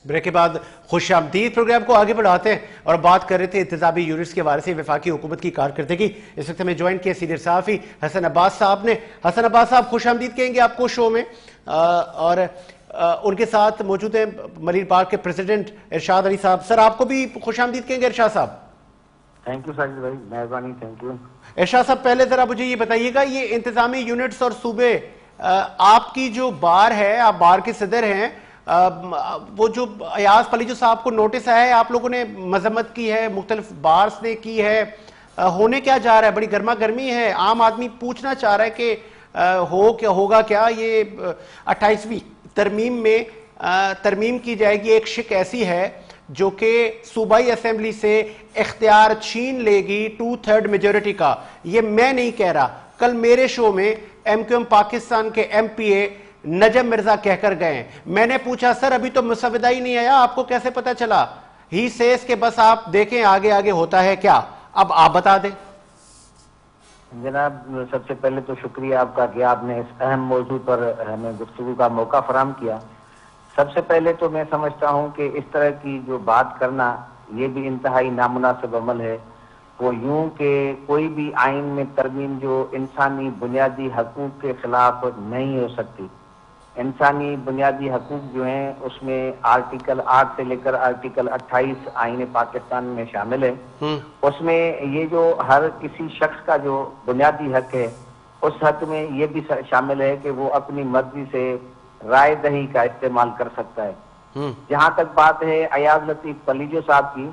Break کے بعد خوش آمدید پروگرام کو آگے بڑھاتے ہیں اور بات کر رہے تھے انتظامی یونٹس کے حوالے سے وفاقی حکومت کی کارکردگی. اس وقت ہمیں جوائن کیا سینئر صحافی حسن عباس صاحب نے. حسن عباس صاحب خوش آمدید کہیں گے آپ کو شو میں, اور ان کے ساتھ موجود ہیں مرین پارک کے پریزیڈنٹ ارشاد علی صاحب. سر آپ کو بھی خوش آمدید کہیں گے ارشاد صاحب. تھینک یو ساجد بھائی, مہربانی, تھینک یو. ارشاد صاحب پہلے ذرا مجھے یہ بتائیے گا, یہ انتظامی یونٹس اور صوبے آپ کی جو بار ہے, آپ بار کے صدر ہیں, وہ جو ایاز پلیجو صاحب کو نوٹس آیا ہے, آپ لوگوں نے مذمت کی ہے, مختلف بارز نے کی ہے, ہونے کیا جا رہا ہے؟ بڑی گرما گرمی ہے, عام آدمی پوچھنا چاہ رہا ہے کہ ہوگا کیا. یہ 28ویں ترمیم میں ترمیم کی جائے گی, ایک شک ایسی ہے جو کہ صوبائی اسمبلی سے اختیار چھین لے گی 2/3 میجورٹی کا. یہ میں نہیں کہہ رہا, کل میرے شو میں ایم کیو ایم پاکستان کے ایم پی اے نجم مرزا کہہ کر گئے ہیں. میں نے پوچھا سر ابھی تو مسودہ ہی نہیں آیا, آپ کو کیسے پتا چلا؟ ہی سیز کہ بس آپ دیکھیں آگے آگے ہوتا ہے کیا. اب آپ بتا دیں. جناب سب سے پہلے تو شکریہ آپ کا کہ آپ نے اس اہم موضوع پر ہمیں گفتگو کا موقع فراہم کیا. سب سے پہلے تو میں سمجھتا ہوں کہ اس طرح کی جو بات کرنا یہ بھی انتہائی نامناسب عمل ہے. وہ یوں کہ کوئی بھی آئین میں ترمیم جو انسانی بنیادی حقوق کے خلاف نہیں ہو سکتی. انسانی بنیادی حقوق جو ہیں اس میں آرٹیکل 8 سے لے کر آرٹیکل 28 آئین پاکستان میں شامل ہے. اس میں یہ جو ہر کسی شخص کا جو بنیادی حق ہے اس حق میں یہ بھی شامل ہے کہ وہ اپنی مرضی سے رائے دہی کا استعمال کر سکتا ہے. جہاں تک بات ہے ایاز لطیف پلیجو صاحب کی,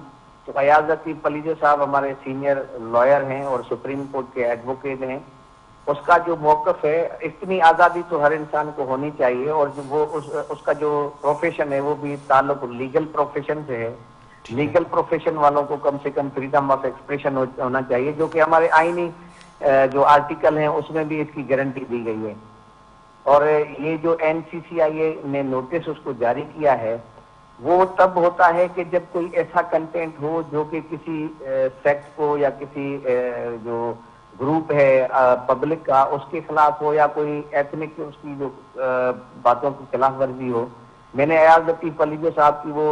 تو ایاز لطیف پلیجو صاحب ہمارے سینئر لائر ہیں اور سپریم کورٹ کے ایڈوکیٹ ہیں. اس کا جو موقف ہے, اتنی آزادی تو ہر انسان کو ہونی چاہیے, اور جو وہ اس کا جو پروفیشن ہے وہ بھی تعلق لیگل پروفیشن سے ہے. لیگل پروفیشن والوں کو کم سے کم فریڈم آف ایکسپریشن ہونا چاہیے, جو کہ ہمارے آئینی جو آرٹیکل ہیں اس میں بھی اس کی گارنٹی دی گئی ہے. اور یہ جو این سی سی آئی اے نے نوٹس اس کو جاری کیا ہے وہ تب ہوتا ہے کہ جب کوئی ایسا کنٹینٹ ہو جو کہ کسی سیکٹ کو یا کسی جو گروپ ہے پبلک کا اس کے خلاف ہو, یا کوئی ایتھنک اس کی جو باتوں کی خلاف ورزی ہو. میں نے ایاز لطیف پلیجو صاحب کی وہ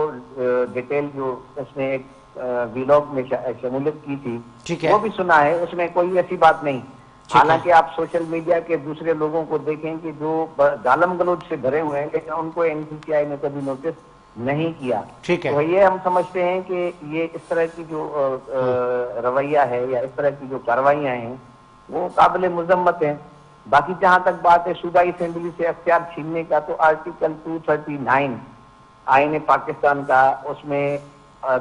ڈیٹیل جو اس نے ایک ویلاگ میں شمولیت کی تھی وہ بھی سنا ہے, اس میں کوئی ایسی بات نہیں. حالانکہ آپ سوشل میڈیا کے دوسرے لوگوں کو دیکھیں کہ جو گالم گلوچ سے بھرے ہوئے ہیں, لیکن ان کو این سی سی آئی نے کبھی نوٹس نہیں کیا. تو یہ ہم سمجھتے ہیں کہ یہ اس طرح کی جو رویہ ہے یا اس طرح کی جو کاروائیاں ہیں وہ قابل مذمت ہیں. باقی جہاں تک بات ہے صوبائی اسمبلی سے اختیار چھیننے کا, تو آرٹیکل 239 آئین پاکستان کا اس میں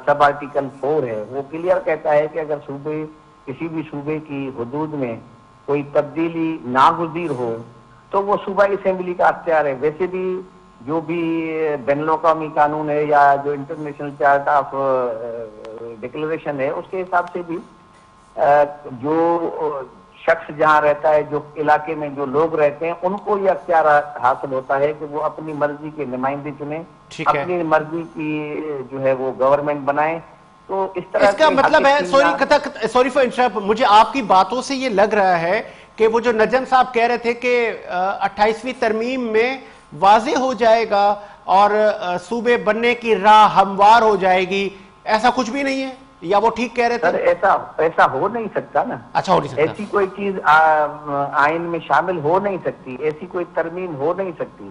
سب آرٹیکل 4 ہے, وہ کلیئر کہتا ہے کہ اگر صوبے کسی بھی صوبے کی حدود میں کوئی تبدیلی ناگزیر ہو تو وہ صوبائی اسمبلی کا اختیار ہے. ویسے بھی جو بھی بین الاقوامی قانون ہے یا جو انٹرنیشنل چارٹ آف ڈکلریشن ہے اس کے حساب سے بھی جو شخص جہاں رہتا ہے, جو علاقے میں جو لوگ رہتے ہیں, ان کو یہ اختیار حاصل ہوتا ہے کہ وہ اپنی مرضی کے نمائندے چنیں, اپنی مرضی کی جو ہے وہ گورنمنٹ بنائیں. تو اس طرح اس کا مطلب ہے, سوری فار انٹرپٹ, مجھے آپ کی باتوں سے یہ لگ رہا ہے کہ وہ جو نجم صاحب کہہ رہے تھے کہ 28ویں ترمیم میں واضح ہو جائے گا اور صوبے بننے کی راہ ہموار ہو جائے گی, ایسا کچھ بھی نہیں ہے, یا وہ ٹھیک کہہ رہے تھے؟ سر ایسا ہو نہیں سکتا نا. اچھا, ہو نہیں سکتا. ایسی کوئی چیز آئین میں شامل ہو نہیں سکتی, ایسی کوئی ترمیم ہو نہیں سکتی.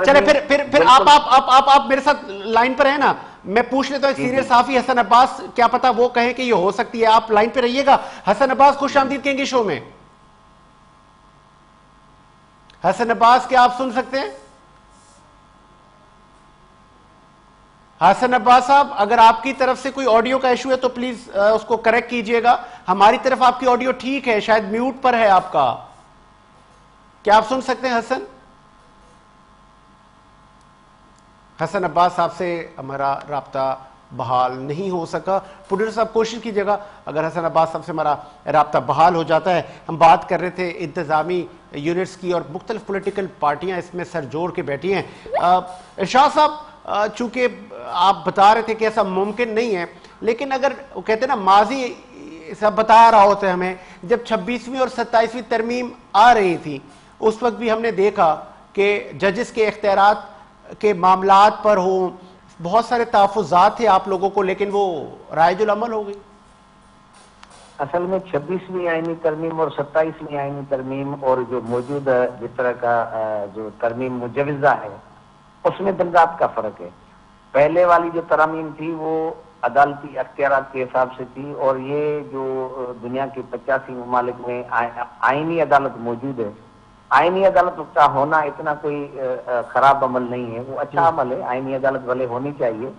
چلے پھر آپ میرے ساتھ لائن پر ہیں نا, میں پوچھ لیتا ہوں ایک سینئر صحافی حسن عباس, کیا پتا وہ کہیں کہ یہ ہو سکتی ہے. آپ لائن پہ رہیے گا. حسن عباس خوش آمدید کہیں گے شو میں. حسن عباس کیا آپ سن سکتے ہیں؟ حسن عباس صاحب اگر آپ کی طرف سے کوئی آڈیو کا ایشو ہے تو پلیز اس کو کریکٹ کیجئے گا. ہماری طرف آپ کی آڈیو ٹھیک ہے, شاید میوٹ پر ہے آپ کا. کیا آپ سن سکتے ہیں حسن؟ حسن عباس صاحب سے ہمارا رابطہ بحال نہیں ہو سکا. پروڈیوسر صاحب کوشش کیجئے گا اگر حسن عباس صاحب سے ہمارا رابطہ بحال ہو جاتا ہے. ہم بات کر رہے تھے انتظامی یونٹس کی, اور مختلف پولیٹیکل پارٹیاں اس میں سر جوڑ کے بیٹھی ہیں. ارشاد صاحب, چونکہ آپ بتا رہے تھے کہ ایسا ممکن نہیں ہے, لیکن اگر وہ کہتے ہیں نا ماضی سب بتا رہا ہوتا ہے ہمیں, جب 26ویں اور 27ویں ترمیم آ رہی تھی اس وقت بھی ہم نے دیکھا کہ ججز کے اختیارات کے معاملات پر ہوں بہت سارے تحفظات تھے آپ لوگوں کو لیکن وہ رائج العمل ہو گئی. اصل میں 26ویں آئینی ترمیم اور 27ویں آئینی ترمیم اور جو موجود جس طرح کا جو ترمیم مجوزہ ہے اس میں دن رات کا فرق ہے. پہلے والی جو ترامیم تھی وہ عدالتی اختیارات کے حساب سے تھی، اور یہ جو دنیا کے 85 ممالک میں آئینی عدالت موجود ہے، آئینی عدالت کا ہونا اتنا کوئی خراب عمل نہیں ہے، وہ اچھا عمل ہے. آئینی عدالت بھلے ہونی چاہیے.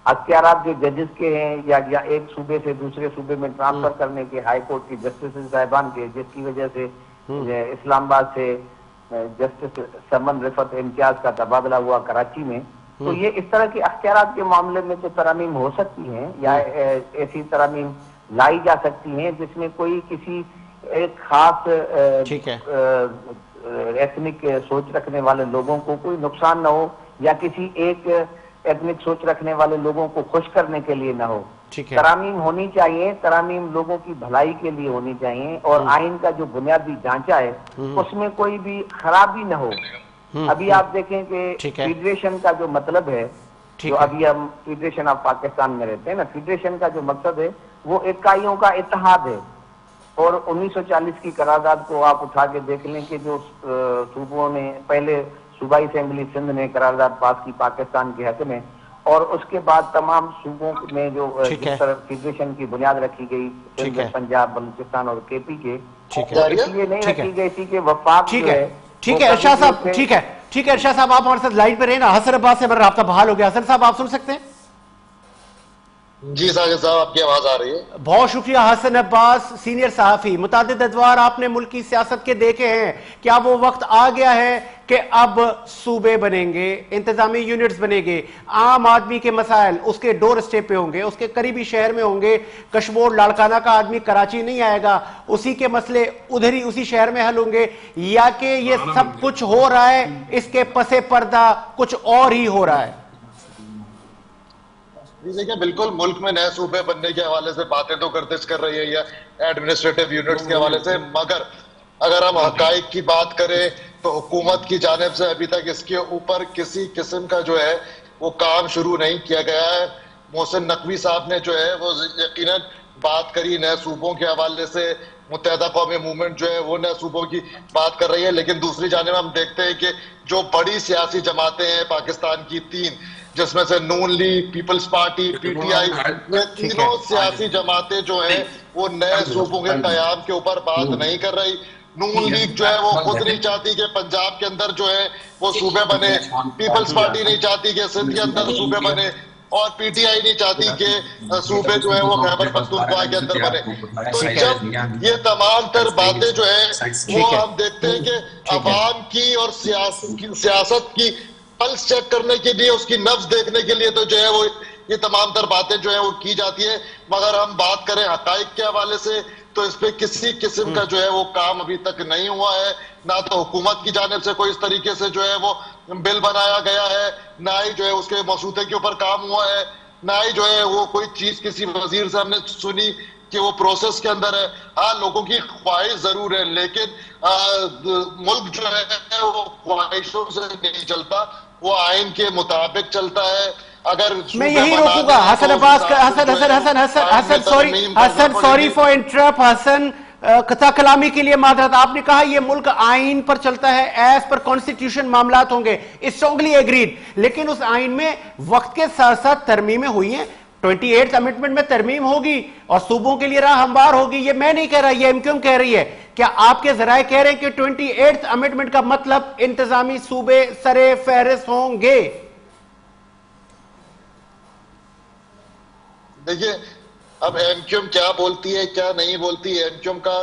اختیارات جو ججز کے ہیں یا ایک صوبے سے دوسرے صوبے میں ٹرانسفر کرنے کے ہائی کورٹ کی جسٹس صاحبان کے، جس کی وجہ سے اسلام آباد سے جسٹس سمن رفت امتیاز کا تبادلہ ہوا کراچی میں، تو یہ اس طرح کے اختیارات کے معاملے میں تو ترامیم ہو سکتی ہیں یا ایسی ترامیم لائی جا سکتی ہیں جس میں کوئی کسی ایک خاص ایتھنک سوچ رکھنے والے لوگوں کو کوئی نقصان نہ ہو، یا کسی ایک ایتھنک سوچ رکھنے والے لوگوں کو خوش کرنے کے لیے نہ ہو. ترامیم ہونی چاہیے، ترامیم لوگوں کی بھلائی کے لیے ہونی چاہیے، اور آئین کا جو بنیادی ڈھانچہ ہے اس میں کوئی بھی خرابی نہ ہو. ابھی آپ دیکھیں کہ فیڈریشن کا جو مطلب ہے، جو ابھی ہم فیڈریشن آف پاکستان میں رہتے ہیں نا، فیڈریشن کا جو مقصد ہے وہ اکائیوں کا اتحاد ہے. اور 1940 کی قرارداد کو آپ اٹھا کے دیکھ لیں کہ جو صوبوں نے پہلے صوبائی اسمبلی سندھ نے قرارداد پاس کی پاکستان کے حق میں، اور اس کے بعد تمام صوبوں میں جو جس طرح فیڈریشن کی بنیاد رکھی گئی سندھ، پنجاب، بلوچستان اور کے پی کے، اس لیے نہیں رکھی گئی تھی کہ وفاق جو ہے. ٹھیک ہے ارشاد صاحب، ٹھیک ہے ارشاد صاحب، آپ ہمارے ساتھ لائن پہ رہے نا. حسن عباس سے میرا رابطہ بحال ہو گیا. حسن صاحب آپ سن سکتے ہیں؟ جی ساجد صاحب، آپ کی آواز آ رہی ہے. بہت شکریہ. حسن عباس سینئر صحافی، متعدد ادوار آپ نے ملک کی سیاست کے دیکھے ہیں. کیا وہ وقت آ گیا ہے کہ اب صوبے بنیں گے، انتظامی یونٹس بنیں گے، عام آدمی کے مسائل اس کے ڈور اسٹیپ پہ ہوں گے، اس کے قریبی شہر میں ہوں گے؟ کشمور لاڑکانہ کا آدمی کراچی نہیں آئے گا، اسی کے مسئلے ادھر ہی اسی شہر میں حل ہوں گے؟ یا کہ یہ سب کچھ ہو رہا ہے اس کے پس پردہ کچھ اور ہی ہو رہا ہے؟ دیکھیں، بالکل ملک میں نئے صوبے بننے کے حوالے سے باتیں تو گردش کر رہی ہے یا ایڈمنسٹریٹو یونٹس کے حوالے سے، مگر اگر ہم حقائق کی بات کریں تو حکومت کی جانب سے ابھی تک اس کے اوپر کسی قسم کا جو ہے وہ کام شروع نہیں کیا گیا ہے. محسن نقوی صاحب نے جو ہے وہ یقیناً بات کری نئے صوبوں کے حوالے سے. متحدہ قومی موومنٹ جو ہے وہ نئے صوبوں کی بات کر رہی ہے، لیکن دوسری جانب ہم دیکھتے ہیں کہ جو بڑی سیاسی جماعتیں ہیں پاکستان کی 3، جس میں سے Noon league, Peoples Party, P T I, یہ تینوں سیاسی جماعتیں جو ہیں وہ نئے صوبوں کے قیام کے اوپر بات نہیں کر رہی. نون لیگ جو ہے وہ خود نہیں چاہتی کہ پنجاب کے اندر جو ہے وہ صوبے بنے، پیپلز پارٹی نہیں چاہتی کہ سندھ کے اندر صوبے بنے، اور پی ٹی آئی نہیں چاہتی کہ صوبے جو ہے وہ خیبر پختونخوا کے اندر بنے. تو جب یہ تمام تر باتیں جو ہیں وہ ہم دیکھتے ہیں کہ عوام کی اور سیاست کی پلس چیک کرنے کے لیے، اس کی نبض دیکھنے کے لیے تو جو ہے وہ یہ تمام تر باتیں جو ہیں وہ کی جاتی ہیں. مگر ہم بات کریں حقائق کے حوالے سے تو اس پہ کسی قسم کا جو ہے وہ کام ابھی تک نہیں ہوا ہے. نہ تو حکومت کی جانب سے کوئی اس طریقے سے جو ہے وہ بل بنایا گیا ہے، نہ ہی جو ہے اس کے مسودے کے اوپر کام ہوا ہے، نہ ہی جو ہے وہ کوئی چیز کسی وزیر سے ہم نے سنی کہ وہ پروسیس کے اندر ہے. ہاں، لوگوں کی خواہش ضرور ہے، لیکن ملک جو ہے وہ خواہشوں سے نہیں چلتا، وہ آئین کے مطابق چلتا ہے. اگر میں یہی روکوں گا حسن عباس کا. حسن سوری فار انٹرپٹ. حسن قطع کلامی کے لیے معذرت. آپ نے کہا یہ ملک آئین پر چلتا ہے، ایز پر کانسٹیٹیوشن معاملات ہوں گے، اسٹرانگلی ایگریڈ. لیکن اس آئین میں وقت کے ساتھ ساتھ ترمیمیں ہوئی ہیں. 28th امنڈمنٹ میں ترمیم ہوگی اور صوبوں کے لیے راہ ہموار ہوگی. یہ میں نہیں کہہ رہا، یہ MQM کہہ رہی ہے. کیا آپ کے ذرائع کہہ رہے ہیں کہ 28th امنڈمنٹ کا مطلب انتظامی صوبے سرے فہرست ہوں گے؟ دیکھیے، اب MQM کیا بولتی ہے کیا نہیں بولتی. MQM کا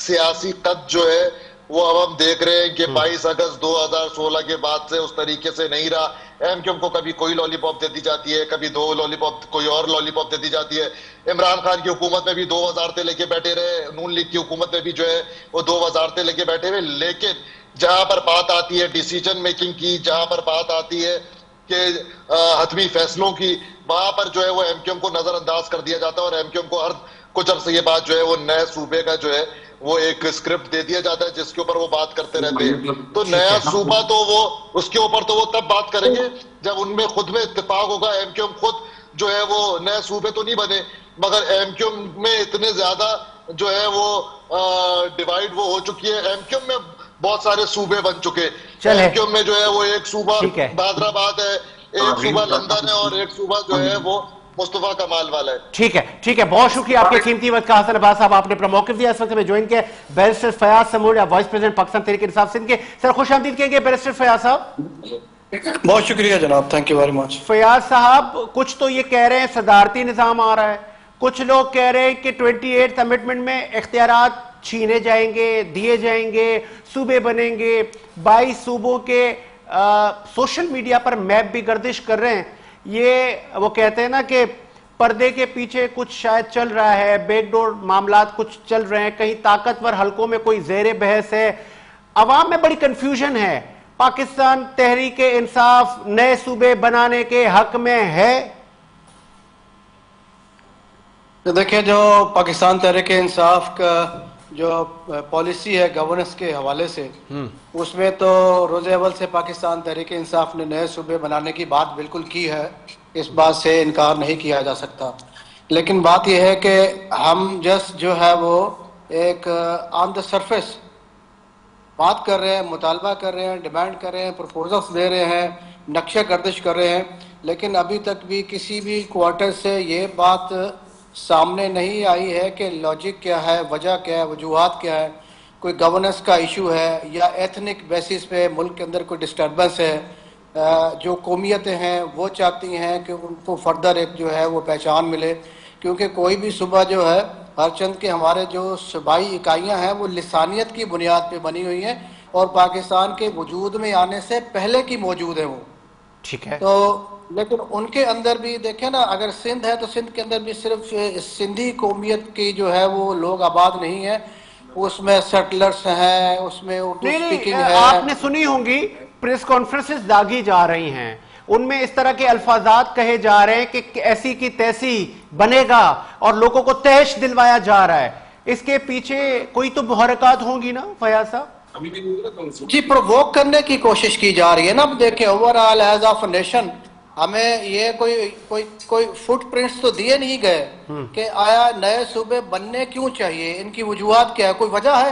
سیاسی قد جو ہے وہ اب ہم دیکھ رہے ہیں کہ 22 اگست 2016 کے بعد سے اس طریقے سے نہیں رہا. MQM کو کبھی کوئی لالی پاپ دے دی جاتی ہے، کبھی دو لالی پاپ، کوئی اور لالی پاپ دے دی جاتی ہے. عمران خان کی حکومت میں بھی 2 وزارتیں لے کے بیٹھے رہے، نون لیگ کی حکومت میں بھی جو ہے وہ 2 وزارتیں لے کے بیٹھے رہے. لیکن جہاں پر بات آتی ہے ڈیسیجن میکنگ کی، جہاں پر بات آتی ہے کے حتمی فیصلوں کی، وہاں پر جو ہے وہ ایم کیو ایم کو نظر انداز کر دیا جاتا ہے، اور ایم کیو ایم کو ہر کچھ عرصے یہ بات جو ہے وہ نئے صوبے کا جو ہے وہ ایک اسکرپٹ دے دیا جاتا ہے جس کے اوپر وہ بات کرتے رہتے ہیں. تو نیا صوبہ تو وہ اس کے اوپر تو وہ تب بات کریں گے جب ان میں خود میں اتفاق ہوگا. ایم کیو ایم خود جو ہے وہ نئے صوبے تو نہیں بنے، مگر ایم کیو ایم میں اتنے زیادہ جو ہے وہ ڈیوائڈ وہ ہو چکی ہے. ایم کیو ایم میں بہت سارے صوبے بن چکے. ایم کیو ایم میں جو ہے وہ ایک صوبہ حیدرآباد ہے، ایک صوبہ لندن ہے، اور ایک صوبہ جو ہے وہ مصطفیٰ کمال والا ہے. ٹھیک ہے، ٹھیک ہے، بہت شکریہ آپ کے قیمتی وقت کا. حسن عباس صاحب آپ نے اپنا موقف دیا. اس وقت میں جوائن کیا بیرسٹر فیاض سموڑ، وائس پریزیڈنٹ پاکستان تحریک انصاف سندھ کے. سر خوش آمدید کہیں گے بیرسٹر فیاض صاحب. بہت شکریہ جناب، thank you very much. Fayyaz صاحب کچھ تو یہ کہہ رہے ہیں صدارتی نظام آ رہا ہے، کچھ لوگ کہہ رہے ہیں کہ 28 امنڈمنٹ میں اختیارات چھینے جائیں گے، دیے جائیں گے، صوبے بنیں گے. 22 صوبوں کے سوشل میڈیا پر میپ بھی گردش کر رہے ہیں. یہ وہ کہتے ہیں نا کہ پردے کے پیچھے کچھ شاید چل رہا ہے، بیک ڈور معاملات کچھ چل رہے ہیں، کہیں طاقتور حلقوں میں کوئی زیر بحث ہے. عوام میں بڑی کنفیوژن ہے. پاکستان تحریک انصاف نئے صوبے بنانے کے حق میں ہے؟ دیکھیں، جو پاکستان تحریک انصاف کا جو پالیسی ہے گورننس کے حوالے سے، اس میں تو روز اول سے پاکستان تحریک انصاف نے نئے صوبے بنانے کی بات بالکل کی ہے، اس بات سے انکار نہیں کیا جا سکتا. لیکن بات یہ ہے کہ ہم جو ہے وہ ایک آن دا سرفیس بات کر رہے ہیں، مطالبہ کر رہے ہیں، ڈیمانڈ کر رہے ہیں، پروپوزلس دے رہے ہیں، نقشہ گردش کر رہے ہیں، لیکن ابھی تک بھی کسی بھی کوارٹر سے یہ بات سامنے نہیں آئی ہے کہ لاجک کیا ہے، وجہ کیا ہے، وجوہات کیا ہے. کوئی گورننس کا ایشو ہے یا ایتھنک بیسس پہ ملک کے اندر کوئی ڈسٹربنس ہے. جو قومیتیں ہیں وہ چاہتی ہیں کہ ان کو فردر ایک جو ہے وہ پہچان ملے، کیونکہ کوئی بھی صوبہ جو ہے، ہر چند کے ہمارے جو صوبائی اکائیاں ہیں وہ لسانیت کی بنیاد پہ بنی ہوئی ہیں اور پاکستان کے وجود میں آنے سے پہلے کی موجود ہیں وہ. ٹھیک ہے. تو لیکن ان کے اندر بھی دیکھیں نا، اگر سندھ ہے تو سندھ کے اندر بھی صرف سندھی قومیت کی جو ہے وہ لوگ آباد نہیں ہیں، اس میں سیٹلرز ہیں، اس میں اردو سپیکنگ ہے. آپ نے سنی ہوں گی پریس کانفرنسز داغی جا رہی ہیں، ان میں اس طرح کے الفاظات کہے جا رہے ہیں کہ ایسی کی تیسی بنے گا اور لوگوں کو تیش دلوایا جا رہا ہے. اس کے پیچھے کوئی تو محرکات ہوں گی نا فیاض صاحب؟ جی، پرووک کرنے کی کوشش کی جا رہی ہے نا. اب دیکھیں، over all as of nation ہمیں یہ کوئی فٹ پرنٹس تو دیے نہیں گئے کہ آیا نئے صوبے بننے کیوں چاہیے، ان کی وجوہات کیا ہے، کوئی وجہ ہے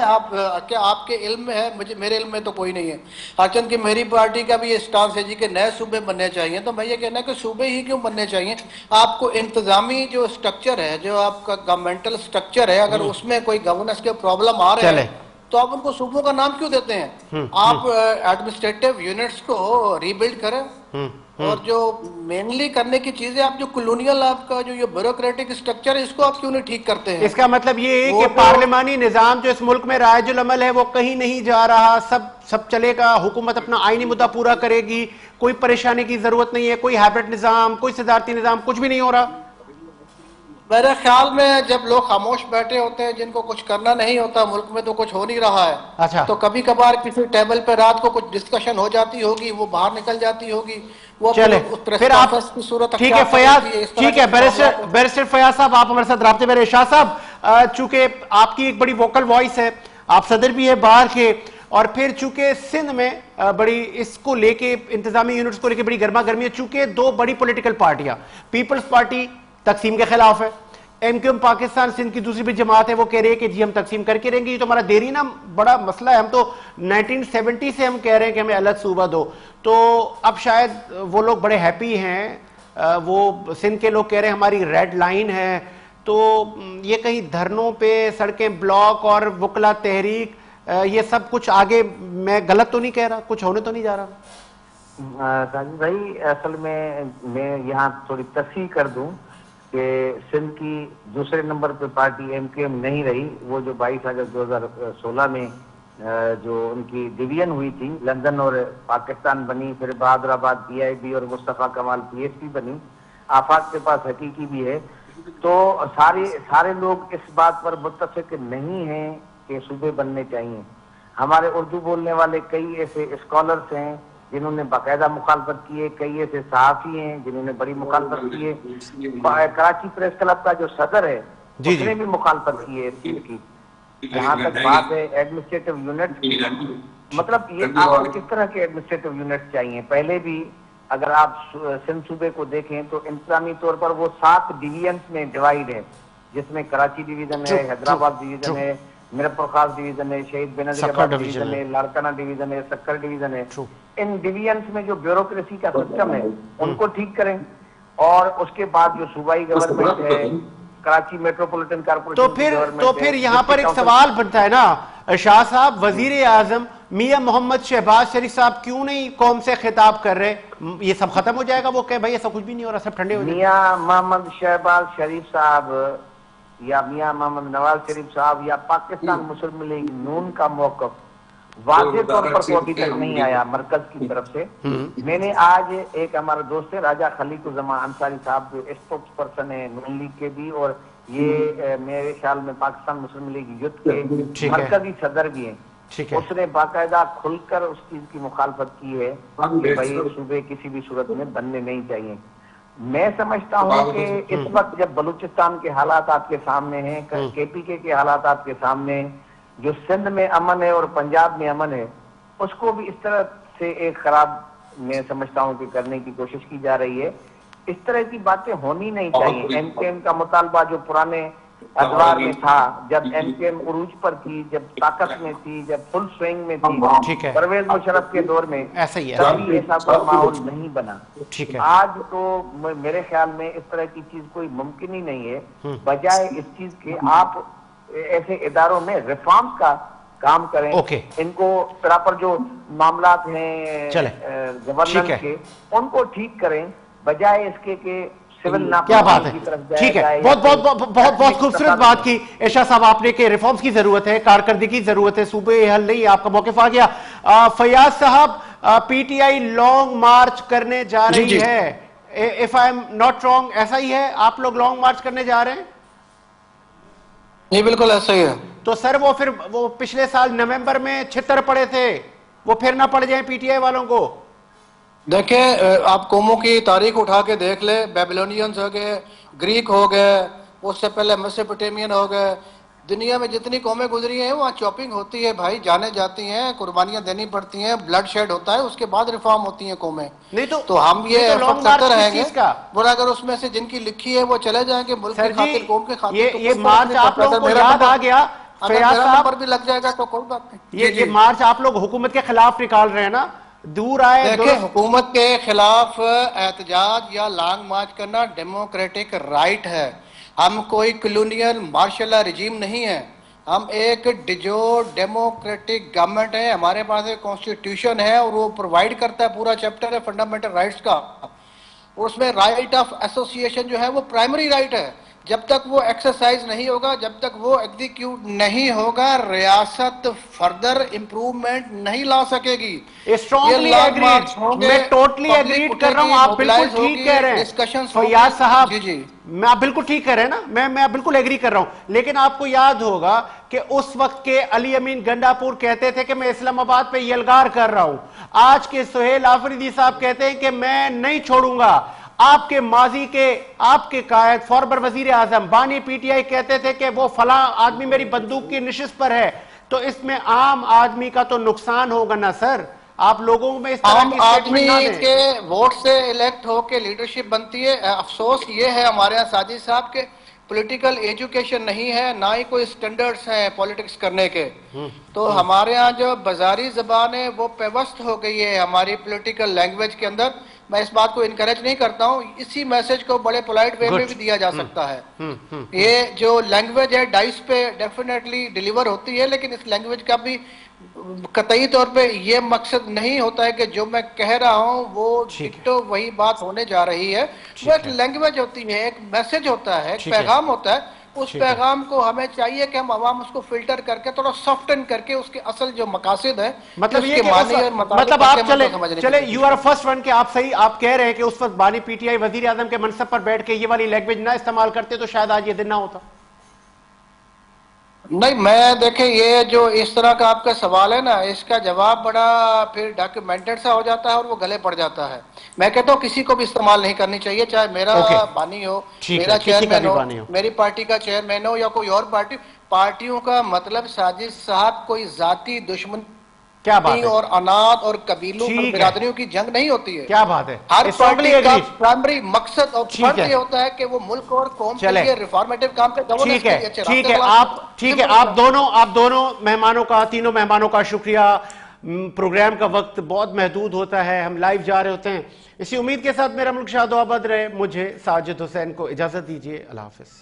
کیا آپ کے علم میں ہے؟ میرے علم میں تو کوئی نہیں ہے. ہرچند کہ میری پارٹی کا بھی یہ سٹانس ہے جی کہ نئے صوبے بننے چاہیے. تو میں یہ کہنا ہے کہ صوبے ہی کیوں بننے چاہیے؟ آپ کو انتظامی جو سٹرکچر ہے، جو آپ کا گورنمنٹل سٹرکچر ہے، اگر اس میں کوئی گورننس کے پرابلم آ رہے ہیں تو آپ ان کو صوبوں کا نام کیوں دیتے ہیں؟ آپ ایڈمنسٹریٹو یونٹس کو ری بلڈ کریں، اور جو مینلی کرنے کی چیزیں آپ جو کلونیل آپ کا جو یہ بیوروکریٹک سٹرکچر ہے، اس کو آپ کیوں نہیں ٹھیک کرتے ہیں؟ اس کا مطلب یہ ہے کہ پارلیمانی نظام جو اس ملک میں رائج العمل ہے وہ کہیں نہیں جا رہا، سب چلے گا، حکومت اپنا آئینی مدعا پورا کرے گی، کوئی پریشانی کی ضرورت نہیں ہے، کوئی ہائبرڈ نظام، کوئی صدارتی نظام، کچھ بھی نہیں ہو رہا. میرے خیال میں جب لوگ خاموش بیٹھے ہوتے ہیں، جن کو کچھ کرنا نہیں ہوتا، ملک میں تو کچھ ہو نہیں رہا ہے، تو کبھی کبھار کسی ٹیبل پہ رات کو کچھ ڈسکشن ہو جاتی ہوگی، وہ باہر نکل جاتی ہوگی، وہ پھر آپ ٹھیک ہے فیاض، ٹھیک ہے بیرسٹر فیاض صاحب، آپ ہمارے ساتھ رابطے میں. شاہ صاحب، چونکہ آپ کی ایک بڑی ووکل وائس ہے، آپ صدر بھی ہے باہر کے، اور پھر چونکہ سندھ میں بڑی اس کو لے کے انتظامی یونٹس کو لے کے بڑی گرما گرمی ہے، چونکہ دو بڑی پولیٹیکل پارٹیاں، پیپلز پارٹی تقسیم کے خلاف ہے، M Q M Pakistan Sindh کی دوسری بھی جماعت ہے، وہ کہہ رہے ہیں کہ جی ہم تقسیم کر کے رہیں گے. یہ تو ہمارا دیرینہ بڑا مسئلہ ہے، ہم تو 1970 سے ہم کہہ رہے ہیں کہ ہمیں الگ صوبہ دو. تو اب شاید وہ لوگ بڑے ہیپی ہیں، وہ سندھ کے لوگ کہہ رہے ہیں ہماری ریڈ لائن ہے. تو یہ کہیں دھرنوں پہ سڑکیں بلاک اور وکلا تحریک، یہ سب کچھ آگے، میں غلط تو نہیں کہہ رہا، کچھ ہونے تو نہیں جا رہا؟ ساجد بھائی، اصل میں یہاں تھوڑی تصحیح کر دوں کہ سندھ کی دوسرے نمبر پہ پارٹی ایم کیو ایم نہیں رہی. وہ جو 22 اگست 2016 میں جو ان کی ڈویژن ہوئی تھی، لندن اور پاکستان بنی، پھر بہادر آباد پی آئی بی اور مصطفیٰ کمال پی ایس پی بنی، آفاق کے پاس حقیقی بھی ہے. تو سارے لوگ اس بات پر متفق نہیں ہیں کہ صوبے بننے چاہیے. ہمارے اردو بولنے والے کئی ایسے اسکالرس ہیں جنہوں نے باقاعدہ مخالفت کی ہے، کئی ایسے صحافی ہیں جنہوں نے بڑی مخالفت کی ہے، کراچی پریس کلب کا جو صدر ہے اس نے بھی مخالفت کی ہے اس چیز کی۔ جہاں تک بات ہے ایڈمنسٹریٹو یونٹ کی، مطلب یہ آپ کو کس طرح کے ایڈمنسٹریٹو یونٹ چاہیے؟ پہلے بھی اگر آپ سندھ صوبے کو دیکھیں تو انتظامی طور پر وہ 7 ڈویژنز میں ڈیوائیڈ ہے، جس میں کراچی ڈویژن ہے، حیدرآباد ڈویژن ہے، میرپور خاص ڈویژن ہے، شہید بینظیر آباد ڈویژن ہے، لاڑکانہ ڈویژن ہے، سکر ڈویژن ہے۔ ان ڈویژنز میں جو بیوروکریسی کا سسٹم ہے ان کو ٹھیک کریں، اور اس کے بعد جو صوبائی گورنمنٹ ہے، کراچی میٹروپولیٹن کارپوریشن تو پھر یہاں پر ایک سوال بنتا ہے نا شاہ صاحب، وزیر اعظم میاں محمد شہباز شریف صاحب کیوں نہیں قوم سے خطاب کر رہے؟ یہ سب ختم ہو جائے گا، وہ کہ بھائی ایسا کچھ بھی نہیں ہو رہا، سب ٹھنڈے ہو جائے۔ میاں محمد شہباز شریف صاحب یا میاں محمد نواز شریف صاحب یا پاکستان مسلم لیگ نون کا موقف واضح طور پر تو ابھی تک نہیں آیا مرکز کی طرف سے۔ میں نے آج ایک ہمارا دوست ہے راجہ خلیق الزمان انصاری صاحب جو اسپوکس پرسن ہے نون لیگ کے بھی، اور یہ میرے خیال میں پاکستان مسلم لیگ یوتھ کے مرکزی صدر بھی ہیں، اس نے باقاعدہ کھل کر اس چیز کی مخالفت کی ہے کہ بھائی صوبے کسی بھی صورت میں بننے نہیں چاہیے۔ میں سمجھتا ہوں کہ اس وقت جب بلوچستان کے حالات آپ کے سامنے ہیں، کے پی کے حالات آپ کے سامنے ہیں، جو سندھ میں امن ہے اور پنجاب میں امن ہے، اس کو بھی اس طرح سے ایک خراب میں سمجھتا ہوں کہ کرنے کی کوشش کی جا رہی ہے۔ اس طرح کی باتیں ہونی نہیں چاہیے۔ ایم کیو ایم کا مطالبہ جو پرانے ادوار میں تھا، جب ایم کیو ایم عروج پر تھی، جب طاقت میں تھی، جب فل سوئنگ میں تھی، پرویز مشرف کے دور میں، کبھی ایسا کوئی ماحول نہیں بنا۔ آج تو میرے خیال میں اس طرح کی چیز کوئی ممکن ہی نہیں ہے۔ بجائے اس چیز کے آپ ایسے اداروں میں ریفارمز کا کام کریں، ان کو پراپر جو معاملات ہیں گورننس کے ان کو ٹھیک کریں، بجائے اس کے کہ کیا بات ہے، ٹھیک ہے، بہت خوبصورت بات کی ارشاد صاحب آپ نے کہ ریفارمز کی ضرورت ہے، کارکردگی کی ضرورت ہے، صوبے حل نہیں، آپ کا موقف آ گیا۔ فیاض صاحب، پی ٹی آئی لانگ مارچ کرنے جا رہی ہے، if I am not wrong ایسا ہی ہے، آپ لوگ لانگ مارچ کرنے جا رہے ہیں؟ جی بالکل ایسا ہی ہے۔ تو سر وہ پچھلے سال نومبر میں 76 پڑے تھے، وہ پھر نہ پڑ جائیں پی ٹی آئی والوں کو؟ دیکھیں آپ قوموں کی تاریخ اٹھا کے دیکھ لیں، بیبلونینز ہو گئے، گریک ہو گئے، اس سے پہلے میسوپوٹیمین ہو گئے، دنیا میں جتنی قومیں گزری ہیں وہاں چاپنگ ہوتی ہے بھائی، جانے جاتی ہیں، قربانیاں دینی پڑتی ہیں، بلڈ شیڈ ہوتا ہے، اس کے بعد ریفارم ہوتی ہیں قومیں۔ تو ہم یہ ایفرٹ کرتے رہیں گے، اور اگر اس میں سے جن کی لکھی ہے وہ چلے جائیں گے ملک کی خاطر، قوم کے خاطر، یہ مارچ آپ لوگوں کو یاد آ گیا، اگر میرا نمبر بھی لگ جائے گا تو کوئی بات نہیں۔ یہ مارچ آپ لوگ حکومت کے خلاف نکال رہے ہیں نا، دور آئے۔ دیکھیں حکومت کے خلاف احتجاج یا لانگ مارچ کرنا ڈیموکریٹک رائٹ ہے، ہم کوئی کلونیل مارشل رجیم نہیں ہے، ہم ایک ڈیموکریٹک گورنمنٹ ہے، ہمارے پاس ایک کانسٹیٹیوشن ہے اور وہ پرووائیڈ کرتا ہے، پورا چیپٹر ہے فنڈامنٹل رائٹس کا، اس میں رائٹ آف ایسوسیشن جو ہے وہ پرائمری رائٹ ہے، جب تک وہ ایکسرسائز نہیں ہوگا، جب تک وہ ایگزیکیوٹ نہیں ہوگا، ریاست فردر امپروومنٹ نہیں لا سکے گی۔ اسٹرانگلی ایگریڈ، میں ٹوٹلی ایگریڈ کر رہا ہوں، آپ بالکل ٹھیک کہہ رہے ہیں فیاض صاحب، میں آپ بالکل ٹھیک کہہ رہے ہیں نا، میں بالکل ایگری کر رہا ہوں، لیکن آپ کو یاد ہوگا کہ اس وقت کے علی امین گنڈا پور کہتے تھے کہ میں اسلام آباد پہ یلغار کر رہا ہوں، آج کے سہیل آفریدی صاحب کہتے ہیں کہ میں نہیں چھوڑوں گا، آپ کے ماضی کے آپ کے قائد فارمر وزیر اعظم بانی پی ٹی آئی کہتے تھے کہ وہ فلاں آدمی میری بندوق کی نشست پر ہے، تو اس میں عام آدمی کا تو نقصان ہوگا نا سر، آپ لوگوں میں اس طرح کی آدمی کے ووٹ سے الیکٹ ہو کے لیڈرشپ بنتی ہے۔ افسوس یہ ہے ہمارے یہاں ساجد صاحب کے پولیٹیکل ایجوکیشن نہیں ہے، نہ ہی کوئی سٹینڈرڈز ہیں پولیٹکس کرنے کے، تو ہمارے ہاں جو بازاری زبان ہے وہ پیوست ہو گئی ہے ہماری پولیٹیکل لینگویج کے اندر۔ میں اس بات کو انکریج نہیں کرتا ہوں، اسی میسج کو بڑے پولائٹ وے میں بھی دیا جا سکتا ہے۔ یہ جو لینگویج ہے ڈائس پہ ڈیفینیٹلی ڈیلیور ہوتی ہے، لیکن اس لینگویج کا بھی قطعی طور پہ یہ مقصد نہیں ہوتا ہے کہ جو میں کہہ رہا ہوں وہ ڈکٹو وہی بات ہونے جا رہی ہے، وہ ایک لینگویج ہوتی ہے، ایک میسج ہوتا ہے، ایک پیغام ہوتا ہے، اس پیغام کو ہمیں چاہیے کہ ہم عوام اس کو فلٹر کر کے تھوڑا سافٹن کر کے اس کے اصل جو مقاصد ہیں، مطلب آپ چلے یو آر فرسٹ ون کہ آپ صحیح آپ کہہ رہے ہیں کہ اس وقت بانی پی ٹی آئی وزیر اعظم کے منصب پر بیٹھ کے یہ والی لینگویج نہ استعمال کرتے تو شاید آج یہ دن نہ ہوتا۔ نہیں میں دیکھیں یہ جو اس طرح کا آپ کا سوال ہے نا اس کا جواب بڑا پھر ڈاکیومنٹڈ سا ہو جاتا ہے اور وہ گلے پڑ جاتا ہے. میں کہتا ہوں کسی کو بھی استعمال نہیں کرنی چاہیے, چاہے میرا اوکے بانی ہو, ٹھیک ہے, میرا کسی کا چیئرمین بھی ہو, بانی ہو. میری پارٹی کا چیئرمین ہو یا کوئی اور پارٹیوں کا مطلب ساجد صاحب کوئی ذاتی دشمن کیا بات ہے, اور اناج اور قبیلوں اور ٹھیک ہے, برادریوں کی جنگ نہیں ہوتی ہے. کیا بات ہے, ہر اسٹرانگلی پارٹی کا ایگریڈ. پرائمری مقصد اور ٹھیک فرض ہے, یہ ہوتا ہے کہ وہ ملک اور قوم کے چلے لیے ریفارمیٹو کام کے گورننس ٹھیک کے ہے, لیے اچھے ٹھیک راستے ہے, تلاش آپ کریں. ٹھیک ہے, سمپل آپ دونوں مہمانوں کا, تینوں مہمانوں کا شکریہ. پروگرام کا وقت بہت محدود ہوتا ہے, ہم لائیو جا رہے ہوتے ہیں. اسی امید کے ساتھ میرا ملک شاد و آباد رہے. مجھے ساجد حسین کو اجازت دیجیے, اللہ حافظ.